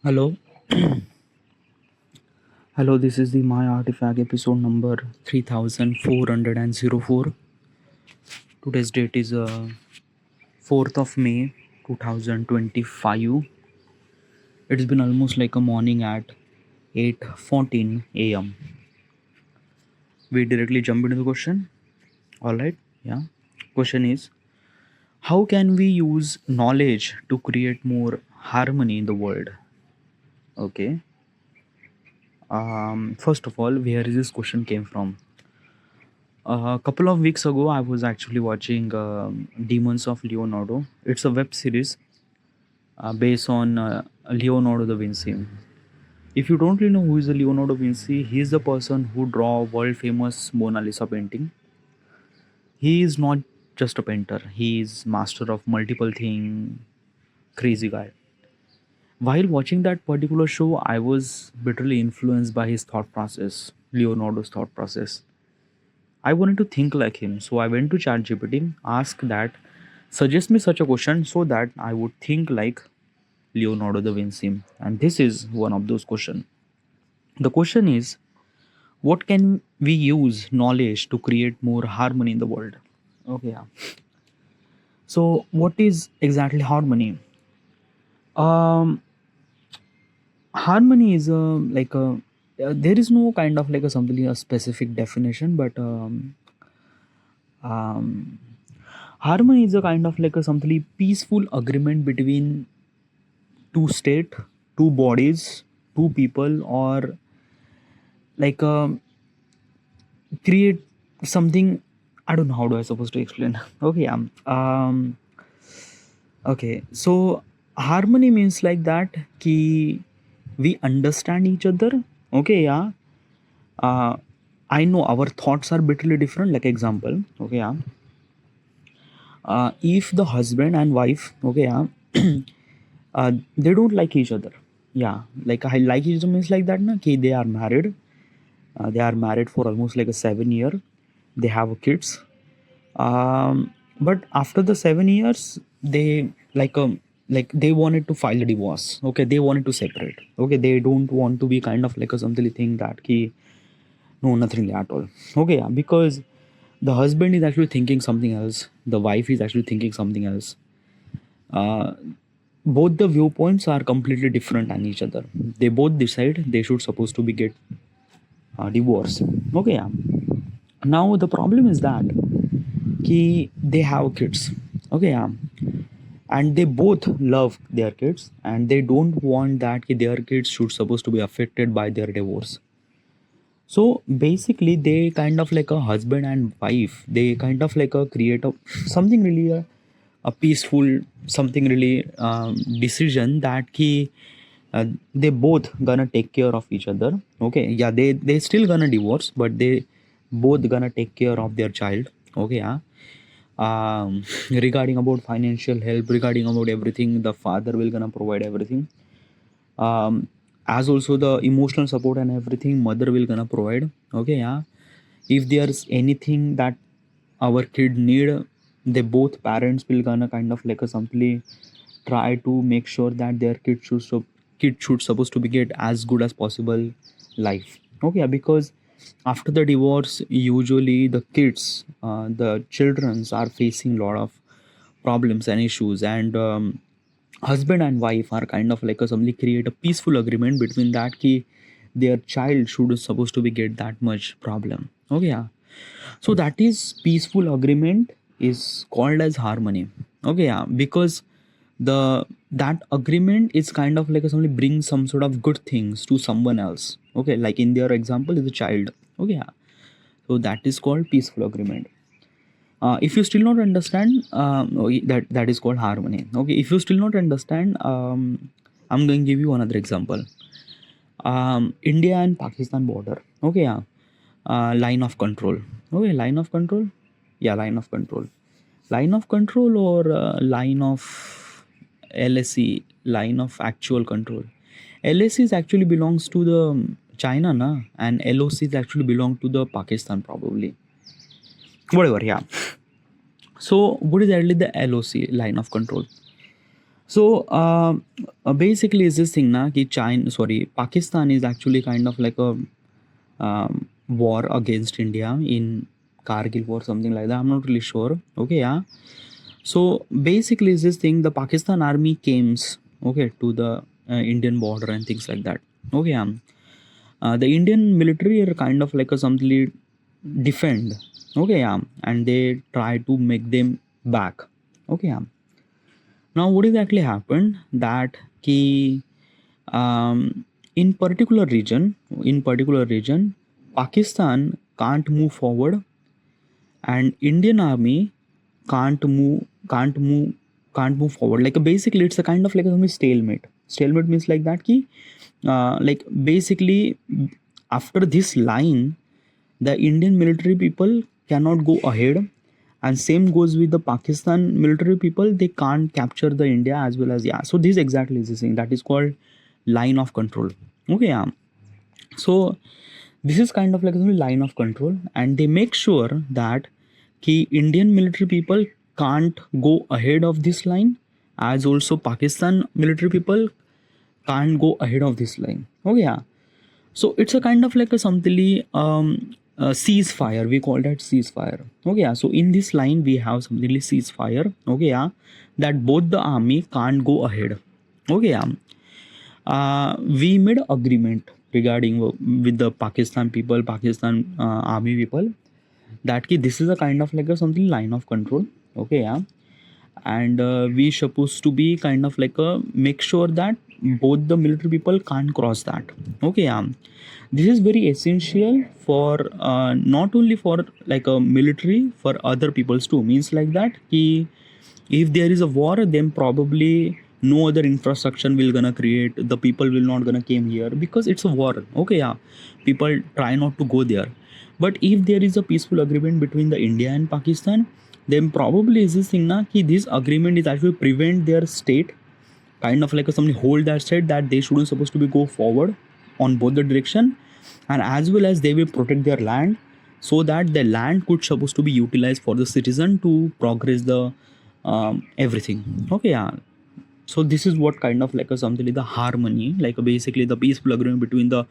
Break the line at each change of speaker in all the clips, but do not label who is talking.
Hello, hello. This is the My Artifact episode number 3404. Today's date is 4th of May 2025. It's been almost like a morning at 8:14 a.m. We directly jump into the question. All right, yeah. Question is, how can we use knowledge to create more harmony in the world? Okay. First of all, where is this question came from? A couple of weeks ago, I was actually watching Demons of Leonardo. It's a web series based on Leonardo da Vinci. If you don't really know who is the Leonardo da Vinci, he is the person who draw world famous Mona Lisa painting. He is not just a painter; he is master of multiple thing. Crazy guy. While watching that particular show, I was bitterly influenced by his thought process, Leonardo's thought process. I wanted to think like him, so I went to ChatGPT, asked that suggest me such a question so that I would think like Leonardo da Vinci. And this is one of those questions. The question is, what can we use knowledge to create more harmony in the world? Okay, yeah. So, what is exactly harmony? Um, Harmony is there is no kind of like a something a specific definition, but um, harmony is a kind of like a something peaceful agreement between two state, two bodies, two people, or like create something. I don't know how do I supposed to explain. Okay, okay. So harmony means like that ki we understand each other. Okay, yeah. Uh, I know our thoughts are bitterly different. Like example, okay, yeah. If the husband and wife, okay, yeah, they don't like each other. Yeah, like I like each other means like that, na, ki they are married. They are married for almost like a 7 year. They have kids. But after the 7 years, they like they wanted to file a divorce. Okay, they wanted to separate. Okay, they don't want to be kind of like a something thing that ki no nothing at all. Okay, yeah, because the husband is actually thinking something else. The wife is actually thinking something else. Uh, both the viewpoints are completely different on each other. They both decide they should supposed to be get divorce. Okay, yeah. Now the problem is that ki they have kids. Okay, yeah. And they both love their kids and they don't want that ki their kids should supposed to be affected by their divorce. So basically they kind of like a husband and wife, they kind of like a create a something really a peaceful something really decision that ki they both gonna take care of each other. Okay, yeah, they still gonna divorce but they both gonna take care of their child. Okay, yeah. Regarding about financial help, regarding about everything, the father will gonna provide everything. As also the emotional support and everything mother will gonna provide. Okay, yeah. If there's anything that our kid need, they both parents will gonna kind of like a simply try to make sure that their kid should supposed to be get as good as possible life. Okay, yeah, because after the divorce usually the kids the childrens are facing a lot of problems and issues, and husband and wife are kind of like a somebody create a peaceful agreement between that ki their child should supposed to be get that much problem. Okay, yeah. So that is peaceful agreement is called as harmony. Okay, yeah, because the that agreement is kind of like a somebody brings some sort of good things to someone else. Okay, like in their example is a child. Okay, yeah. So that is called peaceful agreement. If you still not understand, that is called harmony. Okay, if you still not understand, I'm going to give you another example. India and Pakistan border. Okay, yeah. Line of control. Okay, line of control. Yeah, line of control. Line of control or line of LSE, line of actual control. LSE is actually belongs to the China, na, and LOC is actually belong to the Pakistan probably. Whatever, yeah. So what is actually the LOC, line of control? So basically, is this thing na ki Pakistan is actually kind of like a war against India in Kargil war, something like that. I'm not really sure. Okay, yeah. So basically, is this thing the Pakistan army came, okay, to the Indian border and things like that. Okay, yeah. The Indian military are kind of like a something defend. Okay, yeah, and they try to make them back. Okay, yeah. Now, what exactly happened that ki in particular region, Pakistan can't move forward, and Indian army can't move, can't move, can't move forward. Like basically, it's a kind of like a stalemate. Stalemate means like that ki, like basically after this line, the Indian military people cannot go ahead, and same goes with the Pakistan military people. They can't capture the India as well as, yeah. So this exactly is the thing that is called line of control. Okay, yeah. So this is kind of like a line of control, and they make sure that the Indian military people can't go ahead of this line, as also Pakistan military people can't go ahead of this line. Okay, yeah. So it's a kind of like a something ceasefire. We call that ceasefire. Okay, yeah. So in this line we have something like ceasefire. Okay, yeah. That both the army can't go ahead. Okay, yeah. We made agreement regarding with the Pakistan people, Pakistan army people, that ki this is a kind of like a something line of control. Okay, yeah. And we supposed to be kind of like a make sure that both the military people can't cross that. Okay, yeah. This is very essential for not only for like a military, for other peoples too. Means like that ki if there is a war, then probably no other infrastructure will gonna create, the people will not gonna came here because it's a war. Okay, yeah, people try not to go there. But if there is a peaceful agreement between the India and Pakistan, then probably is this thing na ki this agreement is actually prevent their state, kind of like a something hold that state that they shouldn't supposed to be go forward on both the direction, and as well as they will protect their land, so that the land could supposed to be utilized for the citizen to progress the everything. Okay, yeah. So this is what kind of like a something like the harmony, like basically the peaceful agreement between the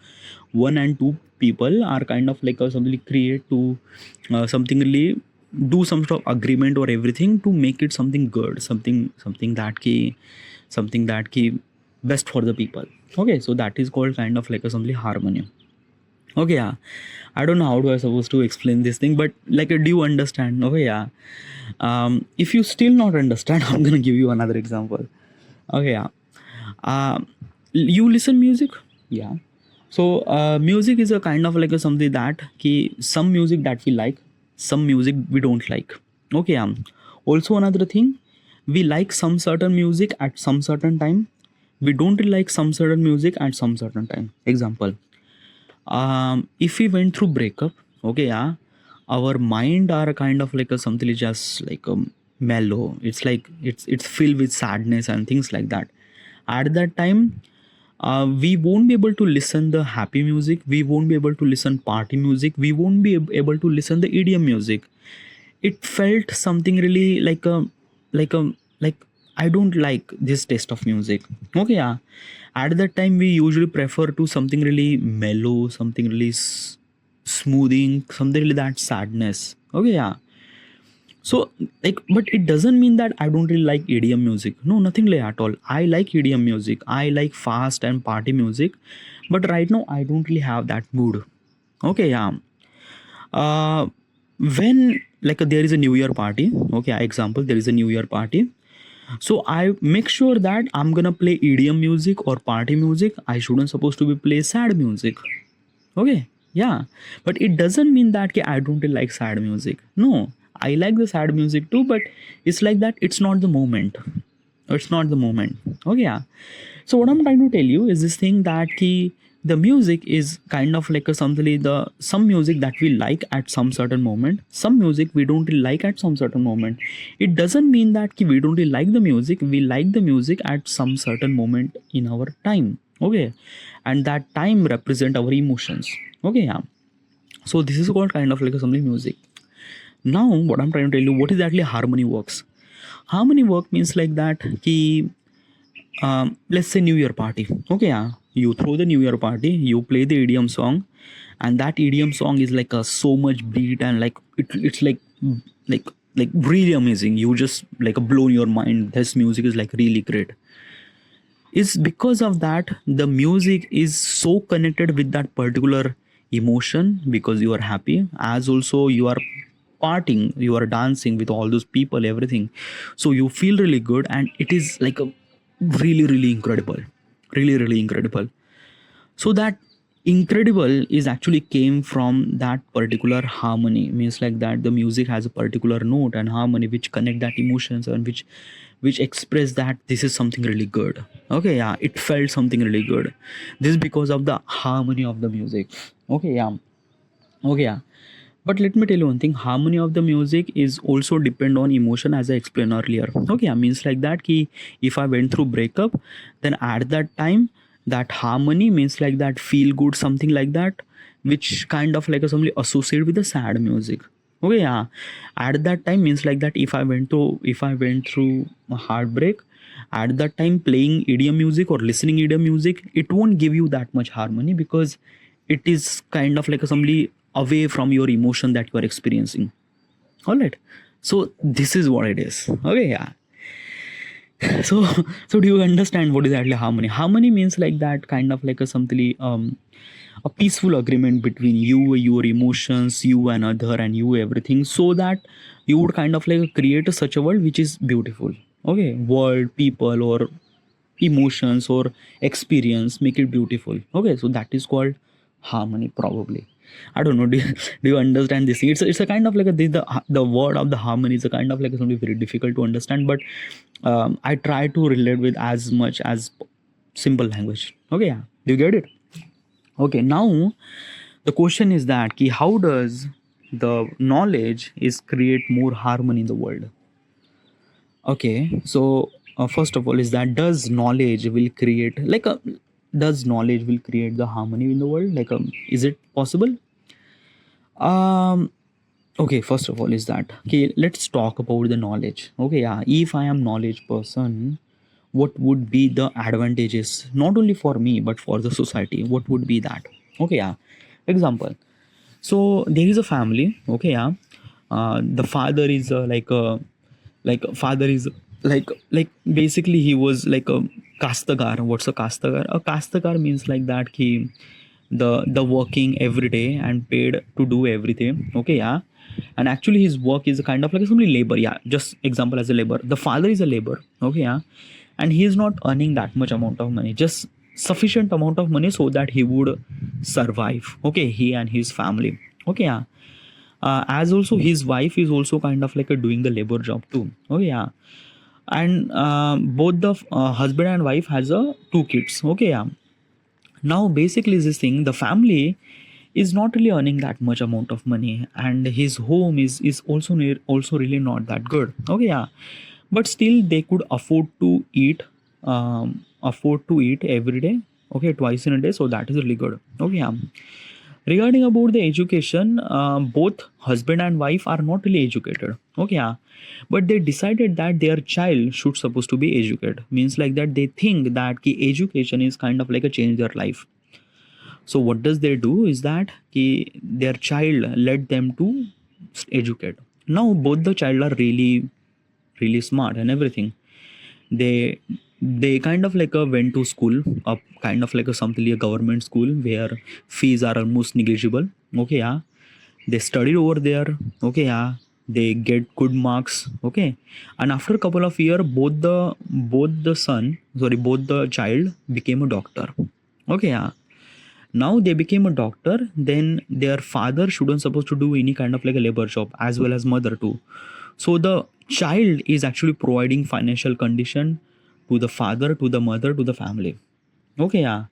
one and two people are kind of like a something create to something really do some sort of agreement or everything to make it something good, something that ki best for the people. Okay, so that is called kind of like a something harmony. Okay, yeah. I don't know how do I supposed to explain this thing, but like do you understand? Okay, yeah. If you still not understand, I'm gonna give you another example. Okay, yeah. You listen music, yeah. So music is a kind of like a something that ki some music that we like, some music we don't like. Okay, also another thing, we like some certain music at some certain time, we don't like some certain music at some certain time. Example, if we went through breakup, okay, yeah, our mind are kind of like a something just like a mellow, it's like it's filled with sadness and things like that. At that time, we won't be able to listen the happy music, we won't be able to listen party music, we won't be able to listen the EDM music. It felt something really like a like I don't like this taste of music. Okay, yeah. At that time we usually prefer to something really mellow, something really smoothing, something really that sadness. Okay, yeah. So like, but it doesn't mean that I don't really like EDM music. No, nothing like at all. I like EDM music, I like fast and party music, but right now I don't really have that mood. Okay, yeah. uh when like there is a new year party, okay, example, there is a new year party, so I make sure that I'm gonna play EDM music or party music, I shouldn't supposed to be play sad music. Okay, yeah. But it doesn't mean that I don't really like sad music. No, I like the sad music too, but it's like that it's not the moment, it's not the moment. Okay, yeah. So what I'm trying to tell you is this thing that the music is kind of like a something the some music that we like at some certain moment, some music we don't really like at some certain moment. It doesn't mean that we don't really like the music, we like the music at some certain moment in our time. Okay, and that time represent our emotions. Okay, yeah. So this is called kind of like a something music. Now what I'm trying to tell you, what is actually harmony works. Harmony work means like that ki let's say New Year party. Okay, yeah, you throw the New Year party, you play the EDM song, and that EDM song is like a so much beat, and like it's like like really amazing. You just like blown your mind. This music is like really great. Is because of that the music is so connected with that particular emotion, because you are happy, as also you are partying, you are dancing with all those people, everything, so you feel really good, and it is like a really incredible, really incredible. So that incredible is actually came from that particular harmony, means like that the music has a particular note and harmony which connect that emotions, and which express that this is something really good. Okay, yeah, it felt something really good. This is because of the harmony of the music. Okay, yeah. Okay, yeah. But let me tell you one thing, harmony of the music is also depend on emotion, as I explained earlier. Okay, yeah, means like that ki if I went through breakup, then at that time that harmony means like that feel good, something like that, which kind of like a something associated with the sad music. Okay, yeah. At that time means like that if I went through a heartbreak, at that time playing EDM music or listening EDM music, it won't give you that much harmony, because it is kind of like a somebody away from your emotion that you are experiencing. All right, so this is what it is. Okay, yeah. So do you understand what is actually harmony? Harmony means like that kind of like a something a peaceful agreement between you, your emotions, you and other, and you everything, so that you would kind of like create such a world which is beautiful. Okay, world, people, or emotions or experience make it beautiful. Okay, so that is called harmony probably. I don't know. Do you understand this? It's a kind of like the word of the harmony is a kind of like something very difficult to understand, but I try to relate with as much as simple language. Okay, yeah. Do you get it? Okay, now the question is that ki how does the knowledge is create more harmony in the world? Okay, so first of all, is that does knowledge will create like a does knowledge will create the harmony in the world? Like, is it possible? Um, okay, first of all, is that okay? Let's talk about the knowledge. Okay, yeah. If I am knowledge person, what would be the advantages not only for me but for the society? What would be that? Okay, yeah. Example. So there is a family. Okay, yeah. The father is father is like basically he was like a kastagar. What's a kastagar? A kastagar means like that he the working every day and paid to do everything. Okay, yeah. And actually his work is a kind of like somebody labor. Yeah, just example as a labor, the father is a labor. Okay, yeah. And he is not earning that much amount of money, just sufficient amount of money so that he would survive. Okay, he and his family. Okay, yeah. As also his wife is also kind of like a doing the labor job too. Okay, yeah. And both the husband and wife has a two kids. Okay, yeah. Now basically this thing, the family is not really earning that much amount of money, and his home is also also really not that good. Okay, yeah. But still they could afford to eat every day. Okay, twice in a day, so that is really good. Okay, yeah. Regarding about the education, both husband and wife are not really educated. Okay, yeah. But they decided that their child should supposed to be educated, means like that they think that ki education is kind of like a change their life. So what does they do is that ki their child led them to educate. Now both the child are really smart and everything. They kind of like went to school, a kind of like a something like a government school where fees are almost negligible. Okay, yeah. They studied over there. Okay, yeah. They get good marks. Okay. And after a couple of years, both the child became a doctor. Okay, yeah. Now they became a doctor, then their father shouldn't supposed to do any kind of like a labor job, as well as mother too. So the child is actually providing financial condition to the father, to the mother, to the family. Okay, yeah.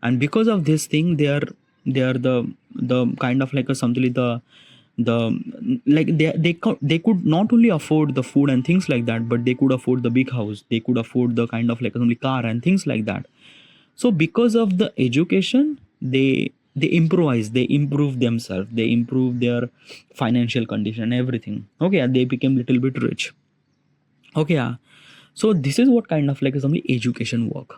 And because of this thing, they are the kind of like a something like the like they could not only afford the food and things like that, but they could afford the big house, they could afford the kind of like only car and things like that. So because of the education, they improvise, they improve themselves, they improve their financial condition, everything. Okay, they became little bit rich. Okay, yeah. So this is what kind of like some education work.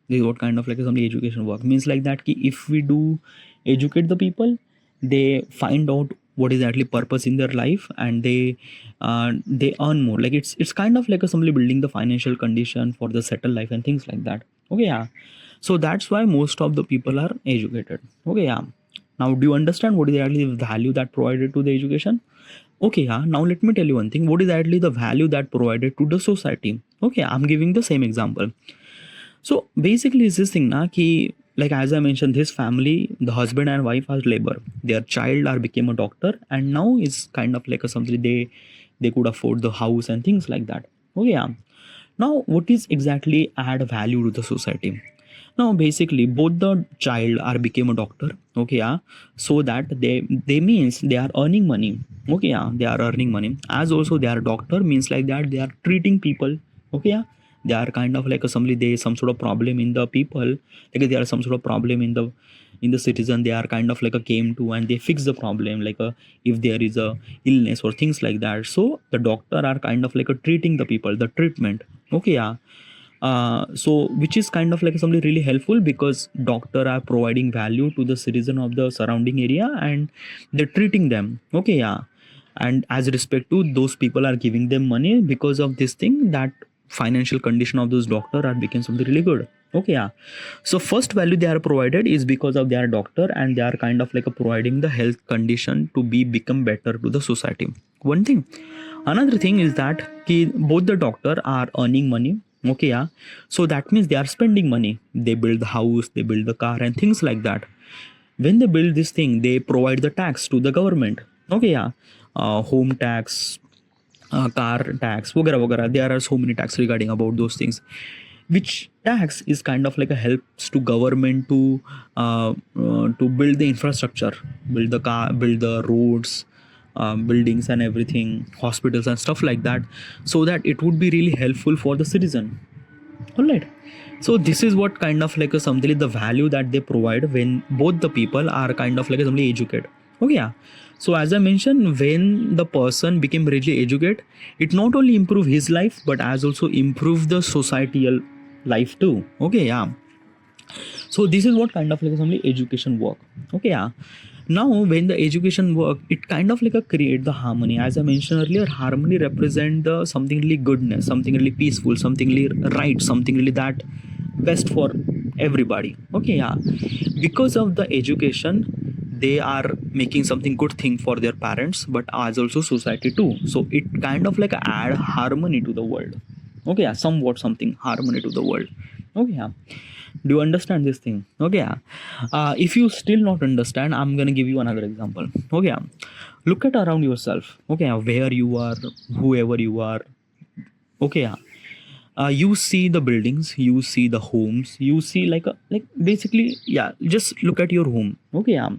This is what kind of like some education work means, like that ki if we do educate the people, they find out what is actually purpose in their life, and they earn more. Like it's kind of like a simply building the financial condition for the settled life and things like that. Okay, yeah. So that's why most of the people are educated. Okay, yeah. Now do you understand what is actually the value that provided to the education? Okay, yeah. Now let me tell you one thing. What is actually the value that provided to the society? Okay, I'm giving the same example. So basically, it's this thing, na, ki, like as I mentioned, this family, the husband and wife are labor. Their child are became a doctor, and now is kind of like a something they could afford the house and things like that. Okay, yeah. Now, what is exactly add value to the society? Now, basically, both the child are became a doctor. Okay, yeah. So that they means they are earning money. Okay, yeah, they are earning money. As also they are doctor means like that they are treating people. Okay, yeah. They are kind of like a somebody they some sort of problem in the people. Like there are some sort of problem in the citizen. They are kind of like a came to and they fix the problem. Like a if there is a illness or things like that. So the doctor are kind of like a treating the people. The treatment. Okay, yeah. So which is kind of like something really helpful because doctor are providing value to the citizen of the surrounding area and they're treating them. Okay, yeah. And as respect to those people are giving them money because of this thing, that financial condition of those doctor are become something really good. Okay, yeah. So first value they are provided is because of their doctor and they are kind of like a providing the health condition to be become better to the society. One thing. Another thing is that both the doctor are earning money. Okay, yeah. So that means they are spending money. They build the house, they build the car and things like that. When they build this thing, they provide the tax to the government. Okay, yeah. Home tax, car tax, वगैरह वगैरह. There are so many tax regarding about those things. Which tax is kind of like a helps to government to build the infrastructure, build the car, build the roads, buildings and everything, hospitals and stuff like that, so that it would be really helpful for the citizen. All right. So this is what kind of like a something the value that they provide when both the people are kind of like a something educated. Okay, yeah. So as I mentioned, when the person became really educated, it not only improve his life but as also improve the societal life too. Okay, yeah. So this is what kind of like something education work. Okay, yeah. Now when the education work, it kind of like a create the harmony. As I mentioned earlier, harmony represent the something really goodness, something really peaceful, something really right, something really that best for everybody. Okay, yeah. Because of the education, they are making something good thing for their parents but as also society too. So it kind of like add harmony to the world. Okay, yeah. Somewhat something harmony to the world. Okay, yeah. Do you understand this thing? Okay, yeah. If you still not understand, I'm gonna give you another example. Okay, yeah. Look at around yourself. Okay, yeah. Where you are, whoever you are. Okay, yeah. You see the buildings, you see the homes, you see like basically, yeah. Just look at your home. Okay, yeah.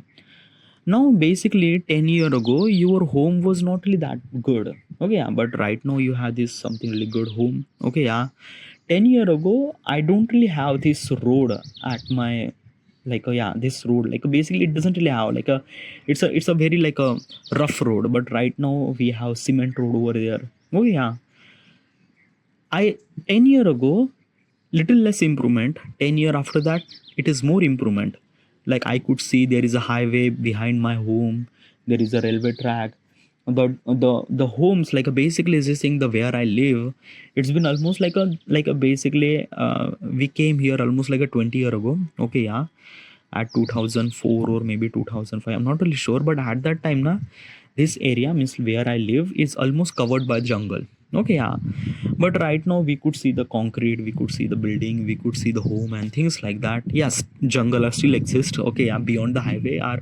Now basically 10 year ago your home was not really that good. Okay, yeah. But right now you have this something really good home. Okay, yeah. 10 year ago I don't really have this road at my yeah, this road like basically it doesn't really have like a it's a very like a rough road, but right now we have cement road over there. Oh yeah. I 10 year ago little less improvement. 10 year after that it is more improvement. Like I could see there is a highway behind my home, there is a railway track. The homes like basically existing the where I live, it's been almost like a basically we came here almost like a 20 year ago. Okay, yeah. At 2004 or maybe 2005, I'm not really sure, but at that time na, this area means where I live is almost covered by jungle. Okay, yeah. But right now we could see the concrete, we could see the building, we could see the home and things like that. Yes, jungle are still exist. Okay, yeah. Beyond the highway are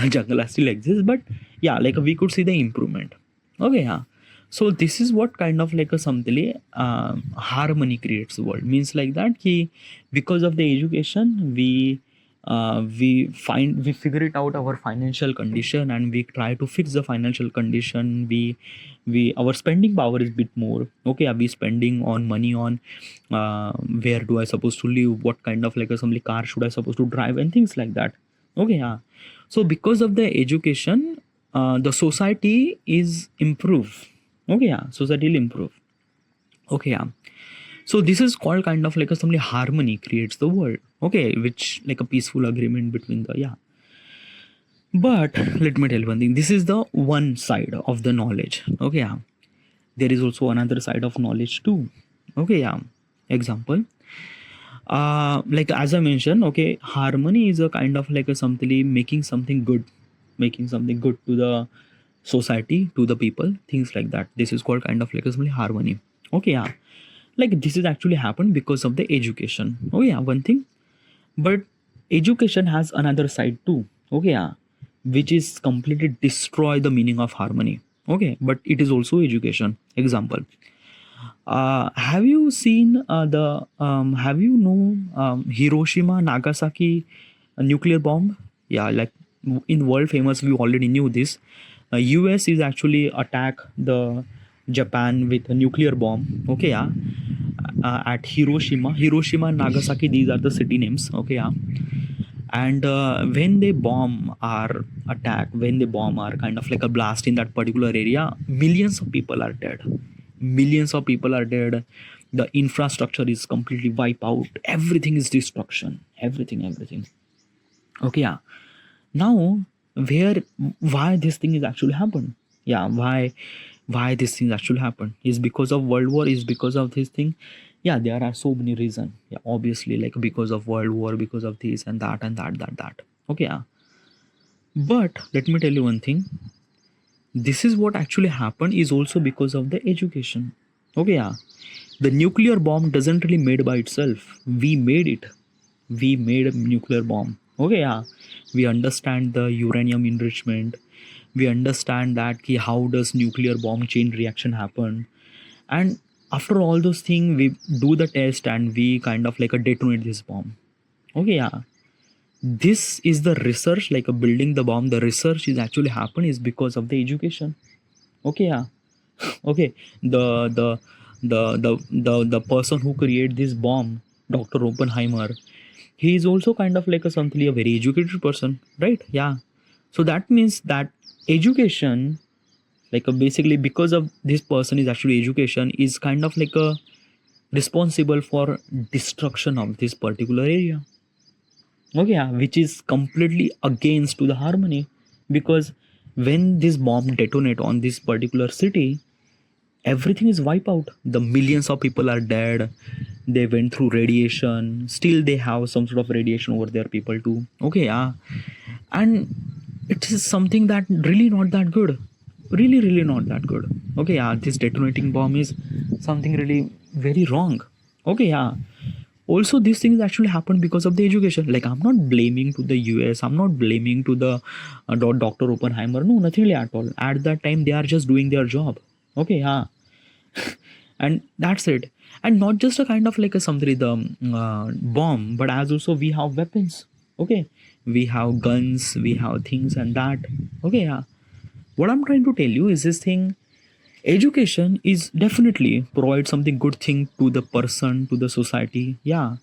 jungle are still exist, but yeah, like we could see the improvement. Okay, yeah. So this is what kind of like a something harmony creates the world. Means like that ki because of the education we figure it out our financial condition and we try to fix the financial condition. We our spending power is bit more. Okay, are we spending on money on where do I supposed to live, what kind of like a some car should I supposed to drive and things like that. Okay, yeah. So because of the education, the society is improve. Okay, yeah. Society will improve. Okay, yeah. So this is called kind of like a something harmony creates the world, okay, which like a peaceful agreement between the, yeah. But let me tell you one thing, this is the one side of the knowledge, okay, yeah. There is also another side of knowledge too, okay, yeah. Example, like as I mentioned, okay, harmony is a kind of like a something making something good, making something good to the society, to the people, things like that. This is called kind of like a something harmony, okay, yeah. Like this is actually happened because of the education, oh yeah, one thing. But education has another side too, okay, yeah, which is completely destroy the meaning of harmony, okay. But it is also education. Example, have you seen the have you know Hiroshima Nagasaki nuclear bomb? Yeah, like in world famous, we already knew this. US is actually attack the Japan with a nuclear bomb, okay, yeah. At Hiroshima and Nagasaki, these are the city names, okay, yeah. And when they bomb or attack, when they bomb or kind of like a blast in that particular area, millions of people are dead, millions of people are dead. The infrastructure is completely wiped out, everything is destruction, everything, okay, yeah. Now, where, why this thing is actually happened, yeah, why this thing actually happened is because of world war, is because of this thing. Yeah, there are so many reasons, yeah, obviously, like because of world war, because of this and that and that, okay, yeah. But let me tell you one thing, this is what actually happened is also because of the education, okay, yeah. The nuclear bomb doesn't really made by itself, we made it, we made a nuclear bomb, okay, yeah. We understand the uranium enrichment, we understand that ki how does nuclear bomb chain reaction happen, and after all those things we do the test and we kind of like a detonate this bomb, okay, yeah. This is the research, like a building the bomb, the research is actually happen is because of the education, okay, yeah. Okay, the person who created this bomb, Dr. Oppenheimer, he is also kind of like a something a very educated person, right, yeah. So that means that education, like basically because of this person is actually education is kind of like a responsible for destruction of this particular area, okay, yeah, which is completely against to the harmony. Because when this bomb detonate on this particular city, everything is wiped out, the millions of people are dead, they went through radiation, still they have some sort of radiation over their people too, okay, yeah. And it is something that really not that good, really not that good, okay, yeah. This detonating bomb is something really very wrong, okay, yeah. Also these things actually happen because of the education. Like I'm not blaming to the US, I'm not blaming to the Dr. Oppenheimer, no, nothing really at all. At that time they are just doing their job, okay, yeah. And that's it. And not just a kind of like a something the bomb, but as also we have weapons, okay. We have guns, we have things and that, okay, yeah. What I'm trying to tell you is this thing, education is definitely provide something good thing to the person, to the society, yeah.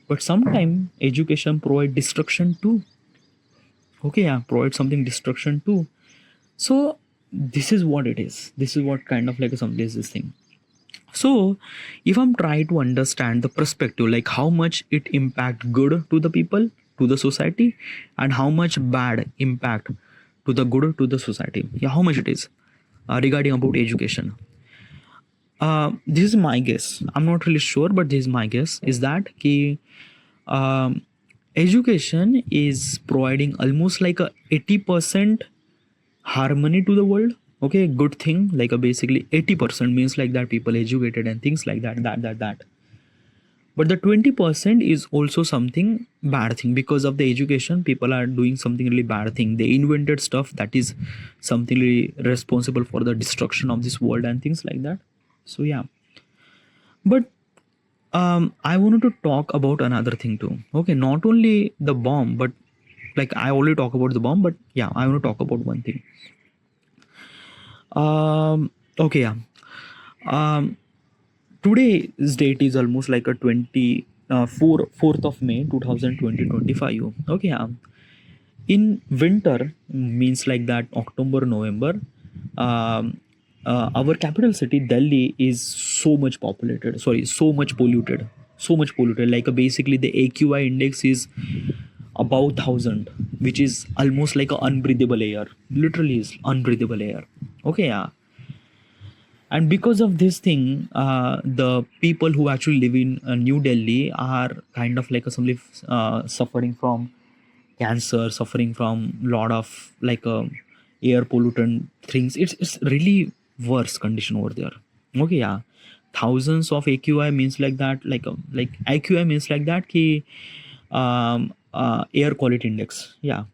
But sometimes education provide destruction too, okay, yeah, provide something destruction too. So this is what it is, this is what kind of like something is this thing. So if I'm trying to understand the perspective, like how much it impact good to the people, to the society, and how much bad impact to the good to the society, yeah, how much it is regarding about education. This is my guess, I'm not really sure, but this is my guess is that ki, um, education is providing almost like a 80% harmony to the world, okay, good thing, like a basically 80% means like that people educated and things like that. But the 20% is also something bad thing, because of the education people are doing something really bad thing, they invented stuff that is something really responsible for the destruction of this world and things like that. So yeah. But I wanted to talk about another thing too, okay, not only the bomb, but like I already talk about the bomb, but yeah, I want to talk about one thing. Okay, yeah. um Today's date is almost like a 4th of May 2025, okay, yeah. In winter means like that October November, um, our capital city Delhi is so much populated, sorry, so much polluted, like basically the AQI index is above 1,000, which is almost like a unbreathable air, literally is unbreathable air. Okay, yeah. And because of this thing, the people who actually live in New Delhi are kind of like somebody suffering from cancer, suffering from lot of like air pollutant things. It's really worse condition over there. Okay, yeah. Thousands of AQI means like that, like AQI means like that ki air quality index, yeah.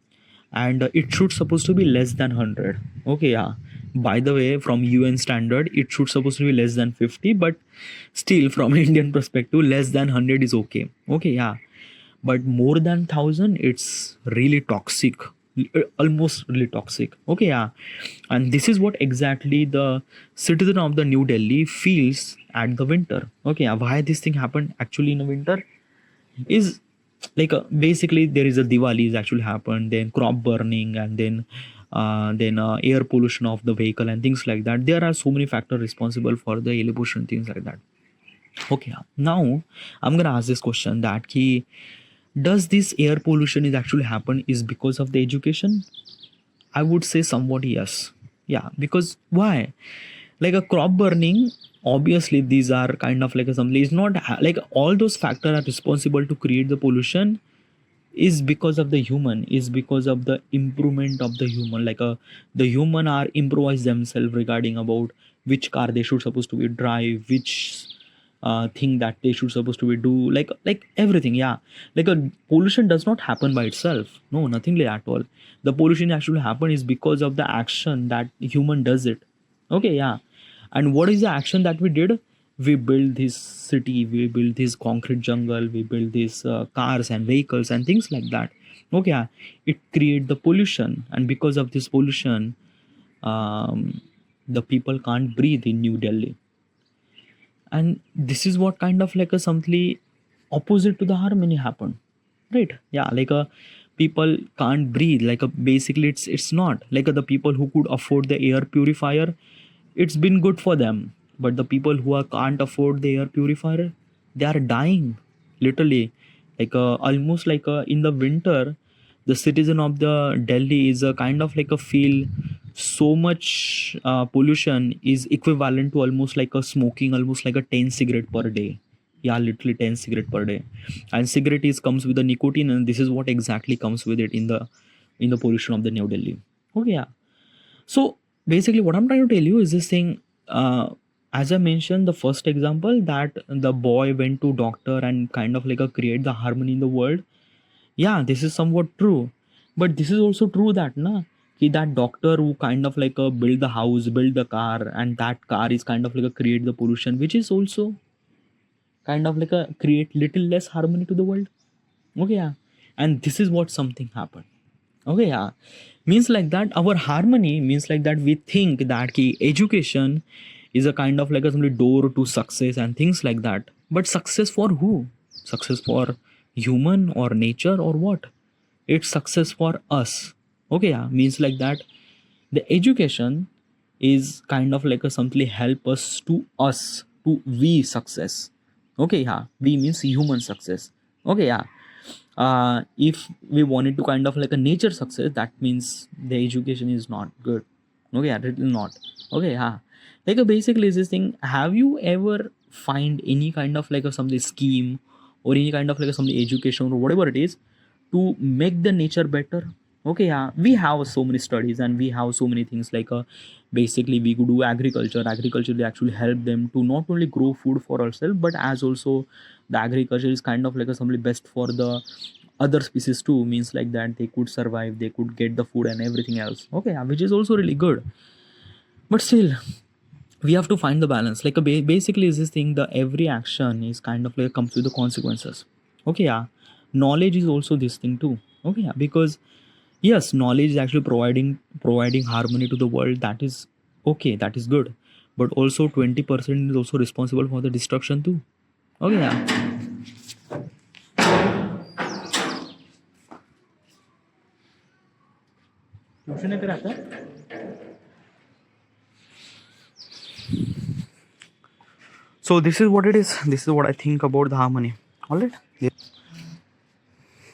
And it should supposed to be less than 100. Okay, yeah. By the way, from UN standard it should supposed to be less than 50, but still from Indian perspective less than 100 is okay. Okay, yeah. But more than 1,000 it's really toxic, almost really toxic. Okay, yeah. And this is what exactly the citizen of the New Delhi feels at the winter. Okay, yeah. Why this thing happened actually in the winter is like basically there is a Diwali is actually happened, then crop burning, and then air pollution of the vehicle and things like that. There are so many factors responsible for the air pollution, things like that. Okay, now I'm gonna ask this question that key, does this air pollution is actually happen is because of the education? I would say somewhat yes. Yeah, because why? Like a crop burning, obviously these are kind of like a something. It's not like all those factors are responsible to create the pollution is because of the human, is because of the improvement of the human. Like the human are improvise themselves regarding about which car they should supposed to be drive, which thing that they should supposed to be do, like everything, yeah. Like a pollution does not happen by itself, no, nothing like at all. The pollution actually happen is because of the action that human does it. Okay, yeah. And what is the action that we did? We build this city, we build this concrete jungle, we build these cars and vehicles and things like that. Okay, yeah. It create the pollution, and because of this pollution, the people can't breathe in New Delhi. And this is what kind of like a something opposite to the harmony happened, right? Yeah, like a people can't breathe, like a basically it's not like the people who could afford the air purifier, it's been good for them. But the people who can't afford the air purifier, they are dying, literally. Like almost like in the winter, the citizen of the Delhi is a kind of like a feel so much pollution is equivalent to almost like a smoking almost like a 10 cigarette per day. Yeah, literally 10 cigarette per day. And cigarette is comes with the nicotine, and this is what exactly comes with it in the pollution of the New Delhi. Okay, yeah. So basically, what I'm trying to tell you is this thing. As I mentioned, the first example that the boy went to doctor and kind of like a create the harmony in the world. Yeah, this is somewhat true, but this is also true that na कि that doctor who kind of like build the house, build the car, and that car is kind of like a create the pollution, which is also kind of like a create little less harmony to the world. Okay, yeah. And this is what something happened. Okay, yeah. Means like that our harmony means like that we think that ki education is a kind of like a simply door to success and things like that. But success for who? Success for human or nature or what? It's success for us. Okay, yeah. Means like that the education is kind of like a simply help us to we success. Okay, yeah. We means human success. Okay, yeah. If we wanted to kind of like a nature success, that means the education is not good. Okay, yeah, it will not. Okay, yeah. Like basically is this thing, have you ever find any kind of like a something scheme or any kind of like a something education or whatever it is to make the nature better? Okay, yeah. We have so many studies and we have so many things like basically we could do agriculture they actually help them to not only grow food for ourselves, but as also the agriculture is kind of like a something best for the other species too, means like that they could survive, they could get the food and everything else. Okay, yeah, which is also really good. But still we have to find the balance. Like basically is this thing, the every action is kind of like comes with the consequences. Okay, yeah. Knowledge is also this thing too. Okay, yeah. Because yes, knowledge is actually providing harmony to the world, that is okay, that is good. But also 20% is also responsible for the destruction too. Okay, yeah. Tuition है फिर आता है So this is what it is. This is what I think about the harmony. All right.